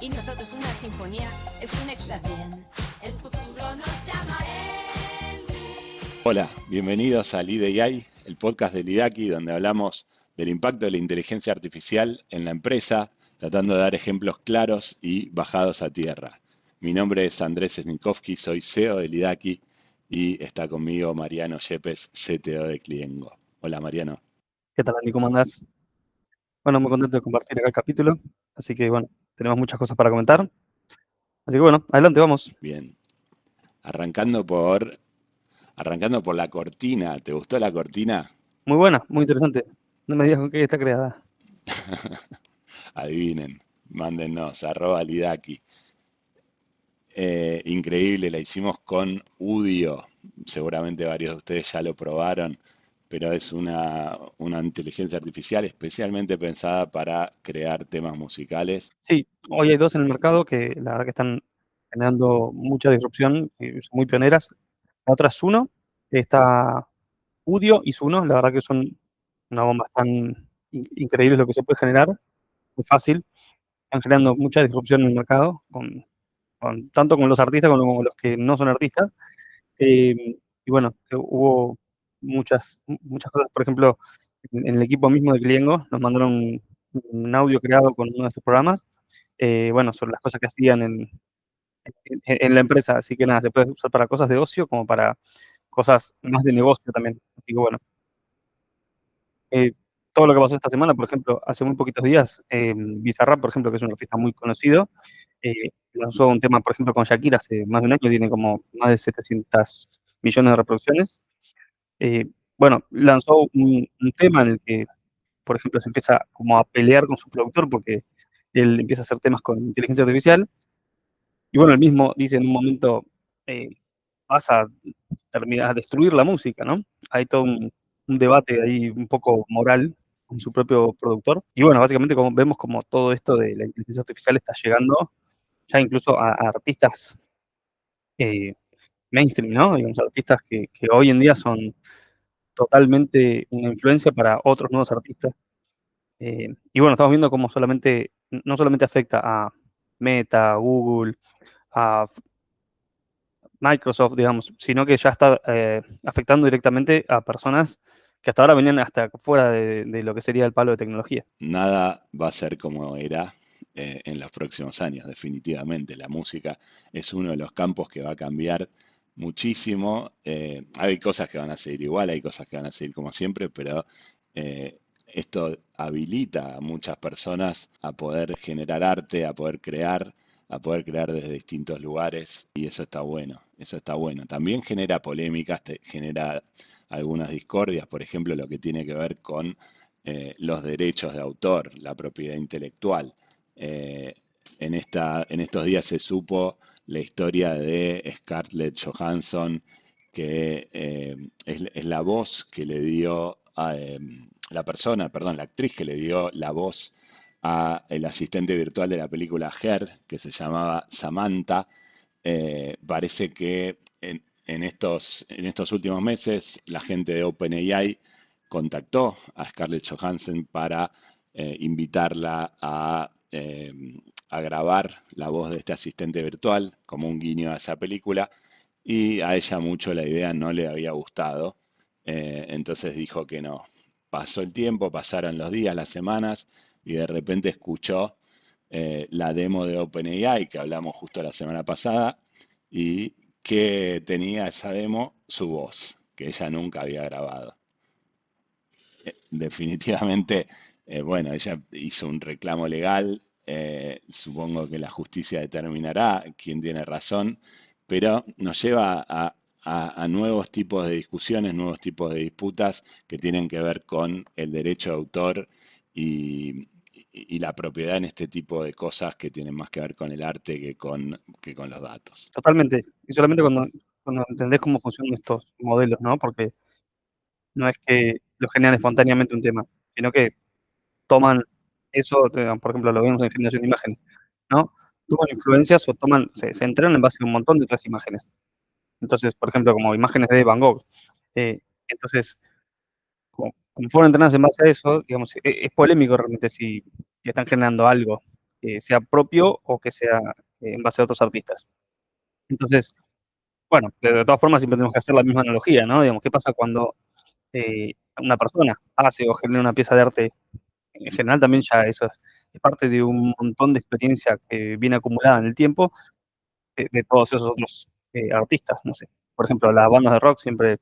y nosotros una sinfonía, es un extra bien. El futuro nos llama Hola, bienvenidos a Lead AI, el podcast de Lidaki, donde hablamos del impacto de la inteligencia artificial en la empresa, tratando de dar ejemplos claros y bajados a tierra. Mi nombre es Andrés Snikovsky, soy CEO de Lidaki y está conmigo Mariano Yepes, CTO de Cliengo. Hola Mariano. ¿Qué tal, Andy? ¿Cómo andás? Bueno, muy contento de compartir acá el capítulo. Así que, bueno, tenemos muchas cosas para comentar. Así que, bueno, adelante, vamos. Bien, arrancando por, arrancando por la cortina. ¿Te gustó la cortina? Muy buena, muy interesante. No me digas con qué está creada. Adivinen, mándennos, @Lidaki. Increíble, la hicimos con Udio. Seguramente varios de ustedes ya lo probaron, pero es una inteligencia artificial especialmente pensada para crear temas musicales. Sí, hoy hay dos en el mercado que la verdad que están generando mucha disrupción, y son muy pioneras. La otra es Suno, está Udio y Suno, la verdad que son una bomba, están increíbles lo que se puede generar, muy fácil. Están generando mucha disrupción en el mercado, tanto con los artistas como con los que no son artistas. Y bueno, hubo muchas cosas. Por ejemplo, en el equipo mismo de Cliengo nos mandaron un audio creado con uno de estos programas, bueno, sobre las cosas que hacían en la empresa. Así que nada, se puede usar para cosas de ocio como para cosas más de negocio también. Así que bueno, eh, todo lo que pasó esta semana, por ejemplo, hace muy poquitos días, Bizarrap, por ejemplo, que es un artista muy conocido, lanzó un tema, por ejemplo, con Shakira hace más de un año, tiene como más de 700 millones de reproducciones. Eh, bueno, lanzó un tema en el que, por ejemplo, se empieza como a pelear con su productor porque él empieza a hacer temas con inteligencia artificial. Y bueno, él mismo dice en un momento, eh, vas a terminar a destruir la música, ¿no? Hay todo un debate ahí un poco moral con su propio productor. Y bueno, básicamente como vemos como todo esto de la inteligencia artificial está llegando ya incluso a artistas eh, mainstream, ¿no? Digamos, artistas que hoy en día son totalmente una influencia para otros nuevos artistas. Y bueno, estamos viendo cómo no solamente afecta a Meta, Google, a Microsoft, digamos, sino que ya está afectando directamente a personas que hasta ahora venían hasta fuera de lo que sería el palo de tecnología. Nada va a ser como era en los próximos años, definitivamente. La música es uno de los campos que va a cambiar muchísimo. Hay cosas que van a seguir igual, hay cosas que van a seguir como siempre, pero esto habilita a muchas personas a poder generar arte, a poder crear desde distintos lugares, y eso está bueno, eso está bueno. También genera polémicas, genera algunas discordias, por ejemplo, lo que tiene que ver con los derechos de autor, la propiedad intelectual. Eh, en estos días se supo la historia de Scarlett Johansson, que es la voz que le dio a la actriz que le dio la voz a el asistente virtual de la película Her, que se llamaba Samantha. Parece que en estos últimos meses la gente de OpenAI contactó a Scarlett Johansson para invitarla a grabar la voz de este asistente virtual como un guiño a esa película, y a ella mucho la idea no le había gustado. Entonces dijo que no. Pasó el tiempo, pasaron los días, las semanas, y de repente escuchó la demo de OpenAI que hablamos justo la semana pasada, y que tenía esa demo su voz, que ella nunca había grabado. Definitivamente, bueno, ella hizo un reclamo legal. Supongo que la justicia determinará quién tiene razón, pero nos lleva a nuevos tipos de discusiones, nuevos tipos de disputas que tienen que ver con el derecho de autor y la propiedad en este tipo de cosas que tienen más que ver con el arte que con los datos. Totalmente. Y solamente cuando entendés cómo funcionan estos modelos, ¿no? Porque no es que lo generan espontáneamente un tema, sino que toman eso, por ejemplo, lo vemos en generación de imágenes, ¿no? Toman influencias o se entrenan en base a un montón de otras imágenes. Entonces, por ejemplo, como imágenes de Van Gogh. Entonces, como fueron entrenadas en base a eso, digamos, es polémico realmente si están generando algo sea propio o que sea en base a otros artistas. Entonces, bueno, de todas formas siempre tenemos que hacer la misma analogía, ¿no? Digamos, ¿qué pasa cuando una persona hace o genera una pieza de arte? En general también ya eso es parte de un montón de experiencia que viene acumulada en el tiempo de todos esos otros artistas, no sé. Por ejemplo, las bandas de rock siempre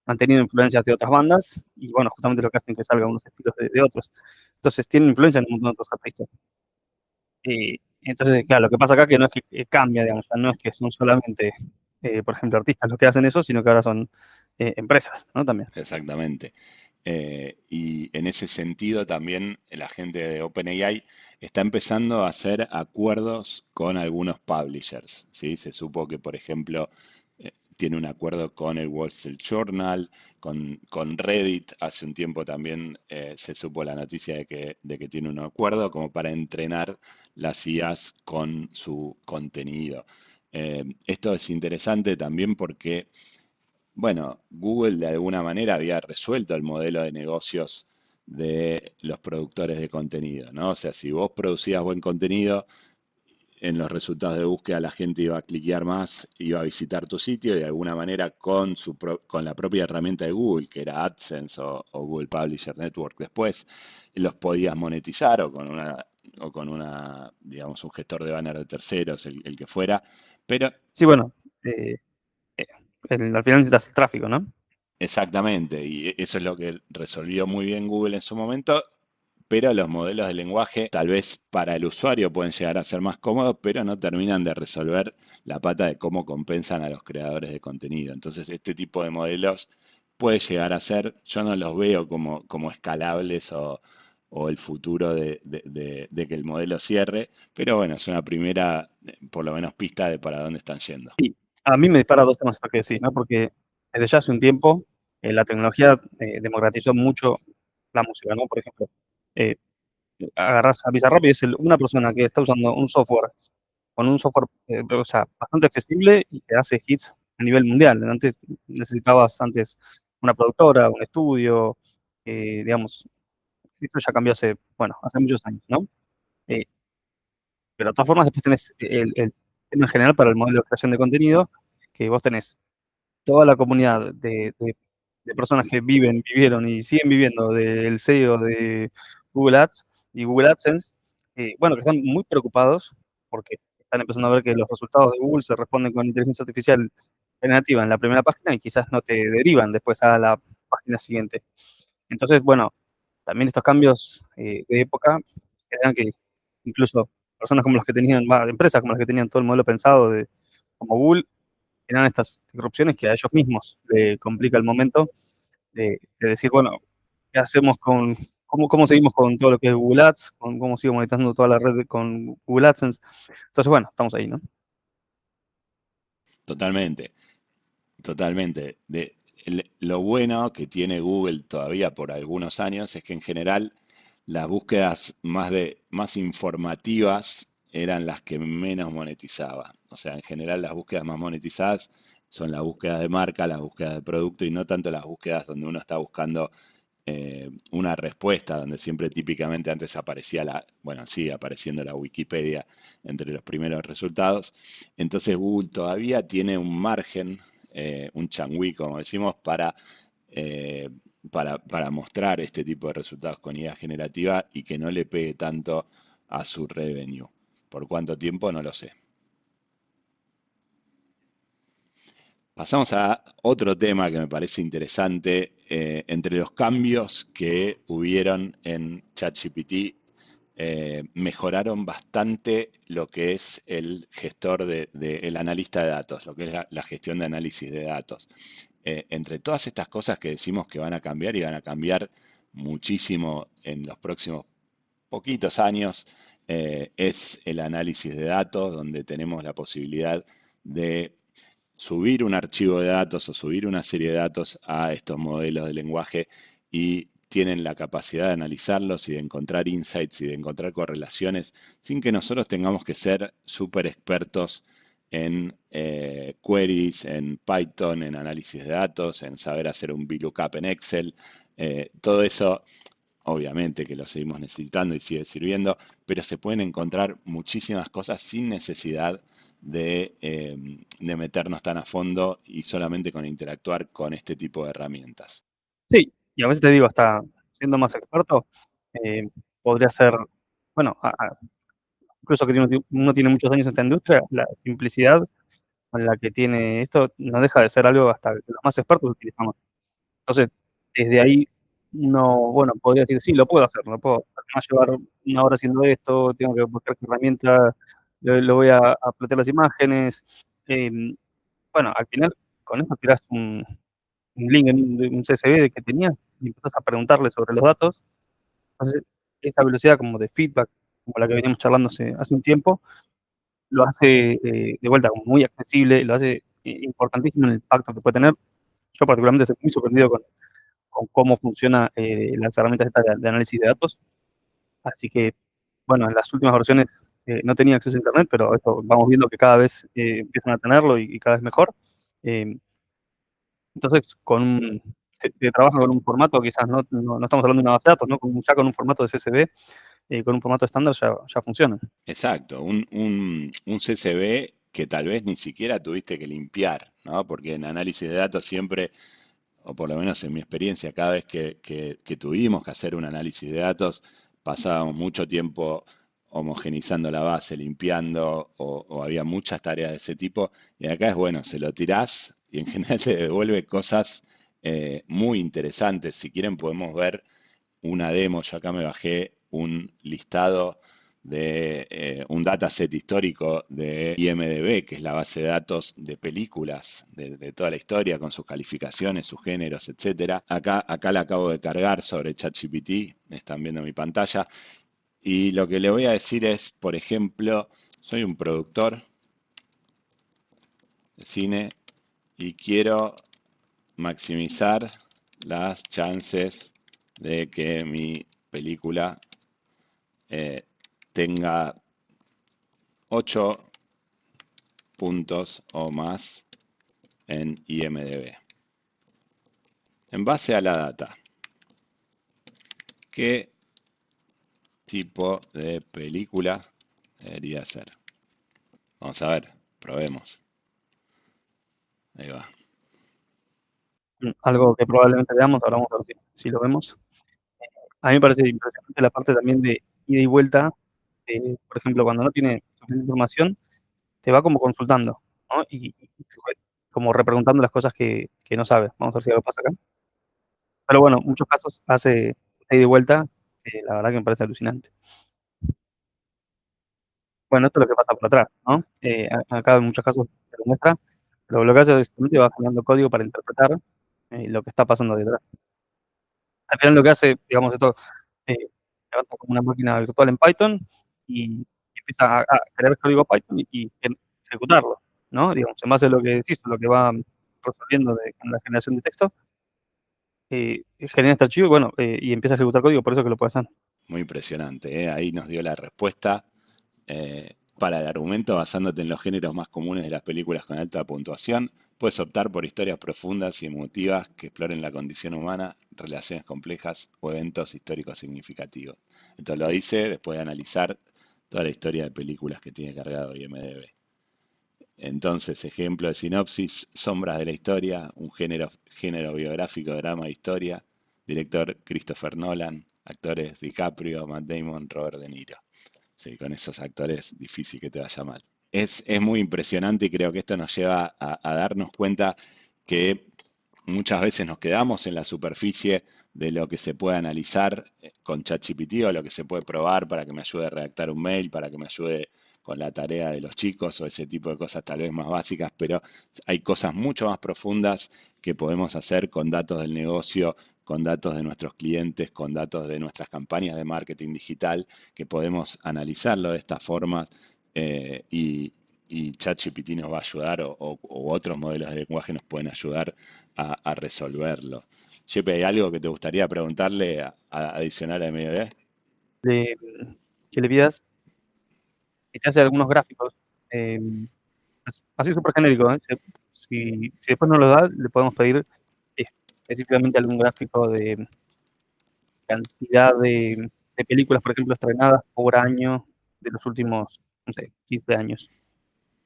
han tenido influencias de otras bandas y bueno, justamente lo que hacen es que salgan unos estilos de otros. Entonces tienen influencia en un montón de otros artistas. Entonces, claro, lo que pasa acá es que no es que cambia, digamos, no es que son solamente, por ejemplo, artistas los que hacen eso, sino que ahora son empresas, ¿no? También. Exactamente. Y en ese sentido también la gente de OpenAI está empezando a hacer acuerdos con algunos publishers, ¿sí? Se supo que, por ejemplo, tiene un acuerdo con el Wall Street Journal, con Reddit. Hace un tiempo también se supo la noticia de que tiene un acuerdo como para entrenar las IAs con su contenido. Esto es interesante también porque bueno, Google de alguna manera había resuelto el modelo de negocios de los productores de contenido, ¿no? O sea, si vos producías buen contenido, en los resultados de búsqueda la gente iba a cliquear más, iba a visitar tu sitio y de alguna manera con la propia herramienta de Google, que era AdSense o Google Publisher Network, después los podías monetizar o con una, digamos, un gestor de banner de terceros, el que fuera, pero Sí, bueno, eh, eh, al final necesitas el tráfico, ¿no? exactamente, y eso es lo que resolvió muy bien Google en su momento, pero los modelos de lenguaje tal vez para el usuario pueden llegar a ser más cómodos, pero no terminan de resolver la pata de cómo compensan a los creadores de contenido. Entonces, este tipo de modelos puede llegar a ser, yo no los veo como escalables o el futuro de que el modelo cierre, pero bueno, es una primera, por lo menos, pista de para dónde están yendo. Y a mí me dispara dos temas lo que decís, ¿no? Porque desde ya hace un tiempo la tecnología democratizó mucho la música, ¿no? Por ejemplo, eh, agarrás a Bizarrap y es una persona que está usando un software con un software o sea, bastante accesible y que hace hits a nivel mundial. Antes necesitabas una productora, un estudio, digamos, esto ya cambió hace, bueno, hace muchos años, ¿no? Eh, pero de todas formas después tenés el tema en general para el modelo de creación de contenido, que vos tenés toda la comunidad de personas que vivieron y siguen viviendo del SEO de Google Ads y Google AdSense, bueno, que están muy preocupados porque están empezando a ver que los resultados de Google se responden con inteligencia artificial generativa en la primera página y quizás no te derivan después a la página siguiente. Entonces, bueno, también estos cambios de época generan que incluso personas como las que tenían, empresas como las que tenían todo el modelo pensado como Google, generan estas disrupciones que a ellos mismos le complica el momento de decir, bueno, ¿qué hacemos cómo seguimos con todo lo que es Google Ads? ¿Cómo sigo monetizando toda la red con Google AdSense? Entonces, bueno, estamos ahí, ¿no? Totalmente. Totalmente. Lo bueno que tiene Google todavía por algunos años es que en general las búsquedas más informativas eran las que menos monetizaba. O sea, en general las búsquedas más monetizadas son las búsquedas de marca, las búsquedas de producto y no tanto las búsquedas donde uno está buscando una respuesta, donde siempre típicamente antes aparecía bueno, sigue apareciendo la Wikipedia entre los primeros resultados. Entonces Google todavía tiene un margen, un changüí, como decimos, eh, para mostrar este tipo de resultados con IA generativa y que no le pegue tanto a su revenue. ¿Por cuánto tiempo? No lo sé. Pasamos a otro tema que me parece interesante. Entre los cambios que hubieron en ChatGPT, mejoraron bastante lo que es el gestor el analista de datos, lo que es la gestión de análisis de datos. Entre todas estas cosas que decimos que van a cambiar y van a cambiar muchísimo en los próximos poquitos años, es el análisis de datos, donde tenemos la posibilidad de subir un archivo de datos o subir una serie de datos a estos modelos de lenguaje y tienen la capacidad de analizarlos y de encontrar insights y de encontrar correlaciones sin que nosotros tengamos que ser súper expertos en queries, en Python, en análisis de datos, en saber hacer un VLOOKUP en Excel. Todo eso obviamente que lo seguimos necesitando y sigue sirviendo, pero se pueden encontrar muchísimas cosas sin necesidad de meternos tan a fondo y solamente con interactuar con este tipo de herramientas. Sí, y a veces te digo, hasta siendo más experto, podría ser, bueno, incluso que uno tiene muchos años en esta industria, la simplicidad con la que tiene esto no deja de ser algo hasta que los más expertos utilizamos. Entonces, desde ahí uno, bueno, podría decir, sí, lo puedo hacer, lo puedo además llevar una hora haciendo esto, tengo que buscar qué herramienta, lo voy a plantear las imágenes. Bueno, al final, con esto tirás un link en un CSV que tenías y empezás a preguntarle sobre los datos. Entonces, esa velocidad como de feedback, como la que veníamos charlando hace un tiempo, lo hace de vuelta como muy accesible, lo hace importantísimo en el impacto que puede tener. Yo particularmente estoy muy sorprendido con cómo funciona las herramientas estas de análisis de datos. Así que, bueno, en las últimas versiones no tenía acceso a Internet, pero esto vamos viendo que cada vez empiezan a tenerlo y cada vez mejor. Eh, entonces, se trabaja con un formato, quizás no estamos hablando de una base de datos, ¿no? Ya con un formato de CSV, con un formato estándar ya funciona. Exacto, un CSV que tal vez ni siquiera tuviste que limpiar, ¿no? Porque en análisis de datos siempre, o por lo menos en mi experiencia, cada vez que tuvimos que hacer un análisis de datos, pasábamos mucho tiempo homogenizando la base, limpiando, o había muchas tareas de ese tipo, y acá es bueno, se lo tirás y en general te devuelve cosas muy interesantes. Si quieren podemos ver una demo, yo acá me bajé un listado de un dataset histórico de IMDb, que es la base de datos de películas de toda la historia, con sus calificaciones, sus géneros, etcétera. Acá la acabo de cargar sobre ChatGPT, están viendo mi pantalla, y lo que le voy a decir es, por ejemplo, soy un productor de cine y quiero maximizar las chances de que mi película tenga 8 puntos o más en IMDb. En base a la data, ¿qué tipo de película debería ser? Vamos a ver, probemos. Ahí va. Algo que probablemente veamos, ahora vamos a ver si lo vemos. A mí me parece impresionante la parte también de ida y vuelta. Por ejemplo, cuando no tiene suficiente información, te va como consultando, ¿no? Y como repreguntando las cosas que no sabe. Vamos a ver si algo pasa acá. Pero bueno, en muchos casos hace ida y vuelta, la verdad que me parece alucinante. Bueno, esto es lo que pasa por atrás, ¿no? Acá en muchos casos te lo muestra, pero lo que hace es simplemente va generando código para interpretar lo que está pasando detrás. Al final lo que hace, digamos, esto eh, levanta como una máquina virtual en Python y empieza a crear código Python y ejecutarlo, ¿no? Digamos, en base a lo que decís, lo que va resolviendo con la generación de texto, genera este archivo y bueno, y empieza a ejecutar código, por eso que lo puede hacer. Muy impresionante, ¿eh? Ahí nos dio la respuesta para el argumento basándote en los géneros más comunes de las películas con alta puntuación. Puedes optar por historias profundas y emotivas que exploren la condición humana, relaciones complejas o eventos históricos significativos. Esto lo dice después de analizar toda la historia de películas que tiene cargado IMDb. Entonces, ejemplo de sinopsis, Sombras de la historia, un género biográfico, drama e historia, director Christopher Nolan, actores DiCaprio, Matt Damon, Robert De Niro. Sí, con esos actores difícil que te vaya mal. Es muy impresionante y creo que esto nos lleva a darnos cuenta que muchas veces nos quedamos en la superficie de lo que se puede analizar con ChatGPT o lo que se puede probar para que me ayude a redactar un mail, para que me ayude con la tarea de los chicos o ese tipo de cosas tal vez más básicas, pero hay cosas mucho más profundas que podemos hacer con datos del negocio, con datos de nuestros clientes, con datos de nuestras campañas de marketing digital, que podemos analizarlo de esta forma y ChatGPT nos va a ayudar o otros modelos de lenguaje nos pueden ayudar a resolverlo. Chepe, ¿hay algo que te gustaría preguntarle adicional a MDB? De, que le pidas que te hace algunos gráficos, eh, así súper genérico, ¿eh? Si después no lo da, le podemos pedir específicamente algún gráfico cantidad de películas, por ejemplo, estrenadas por año de los últimos, no sé, 15 años,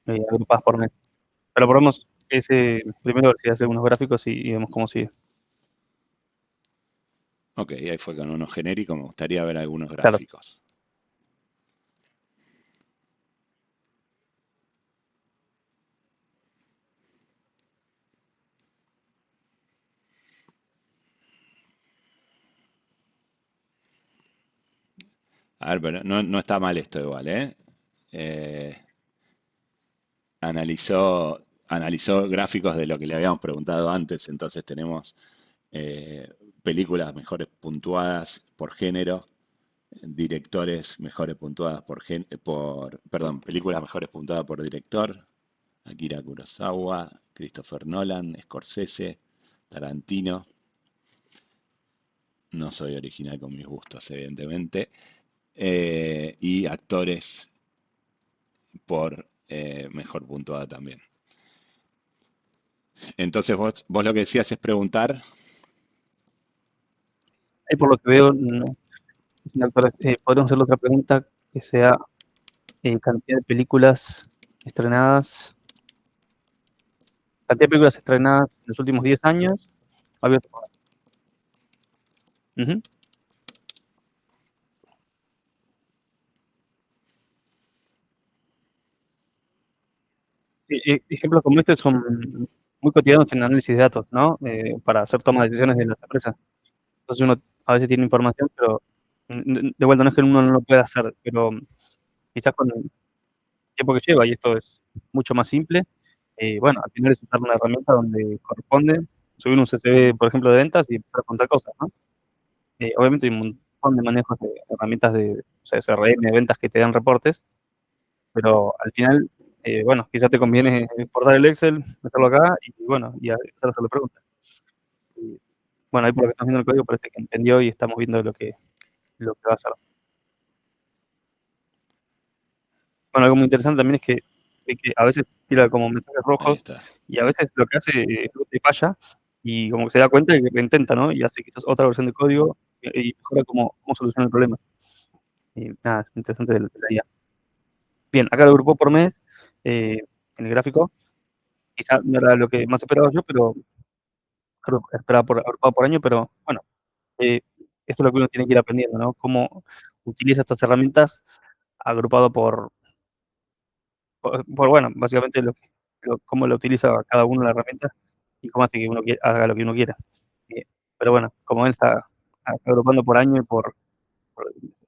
agrupadas por mes. Pero probemos ese primero, a ver si hace unos gráficos y vemos cómo sigue. Ok, ahí fue con uno genérico, me gustaría ver algunos Claro. gráficos. A ver, pero no está mal esto igual, ¿eh? Eh, analizó gráficos de lo que le habíamos preguntado antes, entonces tenemos películas mejores puntuadas por género, directores mejores puntuadas perdón, películas mejores puntuadas por director, Akira Kurosawa, Christopher Nolan, Scorsese, Tarantino. No soy original con mis gustos, evidentemente. Y actores por mejor puntuada también. Entonces vos lo que decías es preguntar. Ahí por lo que veo, no. Doctor, podríamos hacer otra pregunta que sea cantidad de películas estrenadas, cantidad de películas estrenadas en los últimos 10 años. Abierto. Ujú. Ejemplos como este son muy cotidianos en análisis de datos, ¿no? Para hacer toma de decisiones de las empresas. Entonces uno a veces tiene información, pero de vuelta no es que uno no lo pueda hacer, pero quizás con el tiempo que lleva, y esto es mucho más simple, bueno, al final es usar una herramienta donde corresponde subir un CSV, por ejemplo, de ventas y empezar a contar cosas, ¿no? Obviamente hay un montón de manejos de herramientas de, o sea, CRM, de ventas que te dan reportes, pero al final, bueno, quizás te conviene exportar el Excel, meterlo acá y bueno, y empezar a hacerle preguntas. Y, bueno, ahí por lo que estamos viendo el código parece que entendió y estamos viendo lo que va a hacer. Bueno, algo muy interesante también es que a veces tira como mensajes Ahí rojos está. y a veces lo que hace es que te falla y como que se da cuenta y que reintenta, ¿no? Y hace quizás otra versión de código y mejora cómo soluciona el problema. Y nada, es interesante de la IA. Bien, acá lo agrupó por mes en el gráfico. Quizá no era lo que más esperaba yo, pero creo que esperaba agrupado por año, pero bueno, eh, esto es lo que uno tiene que ir aprendiendo, ¿no? Cómo utiliza estas herramientas agrupado bueno, básicamente cómo lo utiliza cada uno la herramienta y cómo hace que uno haga lo que uno quiera. Eh, pero bueno, como él está agrupando por año y por,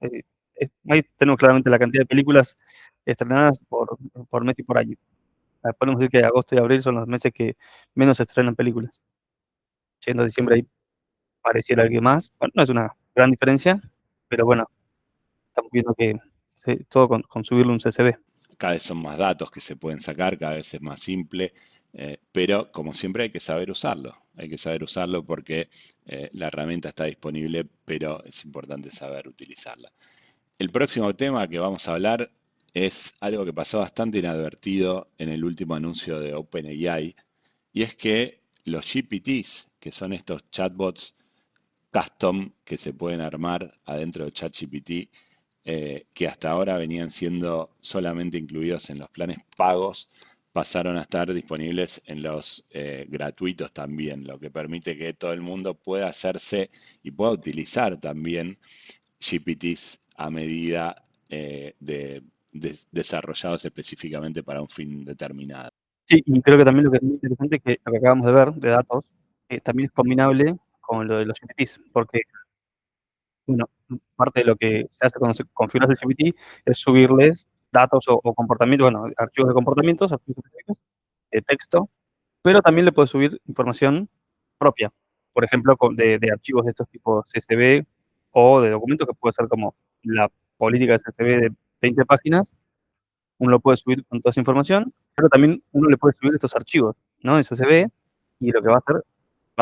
ahí tenemos claramente la cantidad de películas estrenadas por mes y por año. Podemos decir que agosto y abril son los meses que menos se estrenan películas. Siendo diciembre ahí pareciera algo más. Bueno, no es una gran diferencia, pero bueno, estamos viendo que todo con subirle un CSV. Cada vez son más datos que se pueden sacar, cada vez es más simple, pero como siempre hay que saber usarlo. Hay que saber usarlo porque la herramienta está disponible, pero es importante saber utilizarla. El próximo tema que vamos a hablar es algo que pasó bastante inadvertido en el último anuncio de OpenAI, y es que los GPTs, que son estos chatbots custom que se pueden armar adentro de ChatGPT, que hasta ahora venían siendo solamente incluidos en los planes pagos, pasaron a estar disponibles en los gratuitos también, lo que permite que todo el mundo pueda hacerse y pueda utilizar también GPTs a medida desarrollados específicamente para un fin determinado. Sí, y creo que también lo que es muy interesante es que lo que acabamos de ver de datos también es combinable con lo de los GPTs, porque bueno, parte de lo que se hace cuando se configura el GPT es subirles datos o comportamientos, bueno, archivos de comportamientos, archivos específicos, de texto, pero también le puedes subir información propia, por ejemplo, de archivos de estos tipos CSV o de documentos que puede ser como la política de CSV de 20 páginas, uno lo puede subir con toda esa información, pero también uno le puede subir estos archivos, ¿no? En CSV, y lo que va a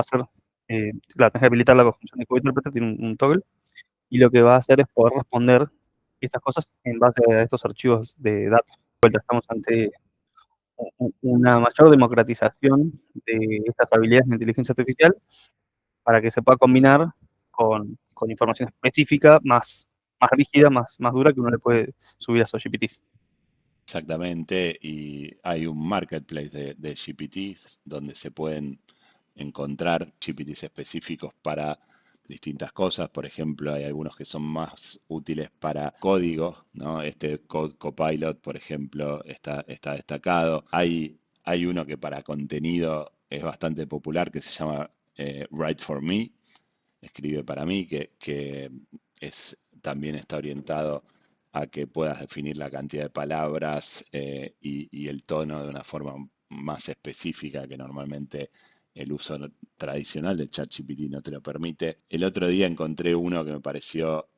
ser, claro, tenés que habilitar la función de Code Interpreter, tiene un toggle, y lo que va a hacer es poder responder estas cosas en base a estos archivos de datos. De vuelta, estamos ante una mayor democratización de estas habilidades de inteligencia artificial para que se pueda combinar con con información específica, más rígida, más dura, que uno le puede subir a esos GPTs. Exactamente, y hay un marketplace de GPTs donde se pueden encontrar GPTs específicos para distintas cosas. Por ejemplo, hay algunos que son más útiles para código, ¿no? Este Code Copilot, por ejemplo, está destacado. Hay uno que para contenido es bastante popular que se llama Write for Me, escribe para mí, que también está orientado a que puedas definir la cantidad de palabras y el tono de una forma más específica que normalmente el uso tradicional de ChatGPT no te lo permite. El otro día encontré uno que me pareció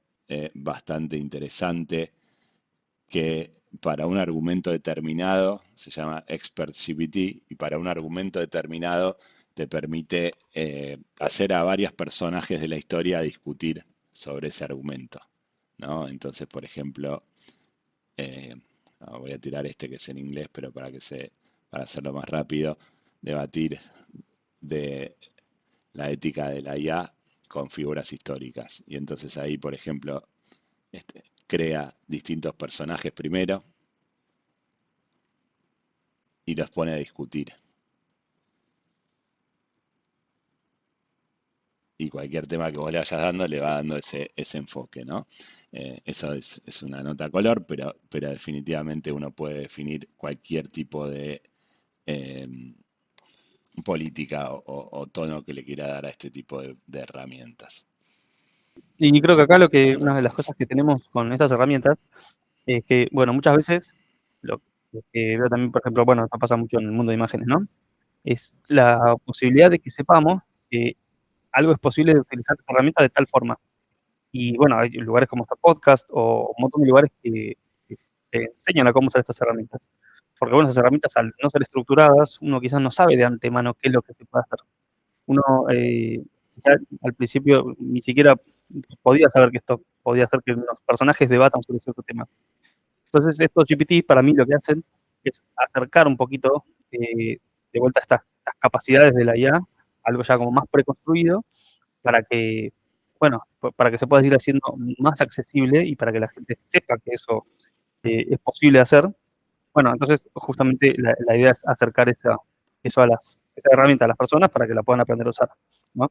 bastante interesante, que para un argumento determinado se llama ExpertGPT, y para un argumento determinado te permite hacer a varios personajes de la historia discutir sobre ese argumento, ¿no? Entonces, por ejemplo, voy a tirar este que es en inglés, pero para hacerlo más rápido, debatir de la ética de la IA con figuras históricas. Y entonces ahí, por ejemplo, crea distintos personajes primero y los pone a discutir. Y cualquier tema que vos le vayas dando, le va dando ese enfoque, ¿no? Eso es una nota a color, pero definitivamente uno puede definir cualquier tipo de política o tono que le quiera dar a este tipo de herramientas. Y creo que acá una de las cosas que tenemos con estas herramientas es que, bueno, muchas veces lo que veo también, por ejemplo, bueno, esto pasa mucho en el mundo de imágenes, ¿no? Es la posibilidad de que sepamos que algo es posible de utilizar esta herramienta de tal forma. Y bueno, hay lugares como este podcast o un montón de lugares que te enseñan a cómo usar estas herramientas. Porque bueno, esas herramientas al no ser estructuradas, uno quizás no sabe de antemano qué es lo que se puede hacer. Uno quizás al principio ni siquiera podía saber que esto podía hacer que los personajes debatan sobre cierto tema. Entonces estos GPT para mí lo que hacen es acercar un poquito de vuelta estas capacidades de la IA, algo ya como más preconstruido, para que, bueno, para que se pueda ir haciendo más accesible y para que la gente sepa que eso es posible hacer. Bueno, entonces justamente la idea es acercar esa herramienta a las personas para que la puedan aprender a usar, ¿no?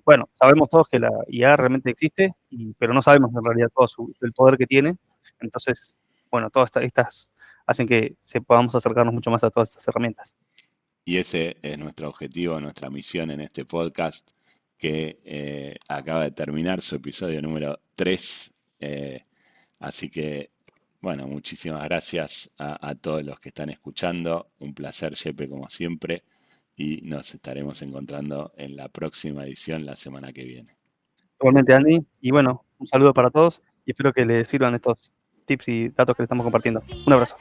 Bueno, sabemos todos que la IA realmente existe, pero no sabemos en realidad todo el poder que tiene. Entonces, bueno, todas estas hacen que podamos acercarnos mucho más a todas estas herramientas. Y ese es nuestro objetivo, nuestra misión en este podcast, que acaba de terminar su episodio número 3. Así que, bueno, muchísimas gracias a todos los que están escuchando. Un placer, Yepe, como siempre. Y nos estaremos encontrando en la próxima edición la semana que viene. Igualmente, Andy. Y bueno, un saludo para todos y espero que les sirvan estos tips y datos que les estamos compartiendo. Un abrazo.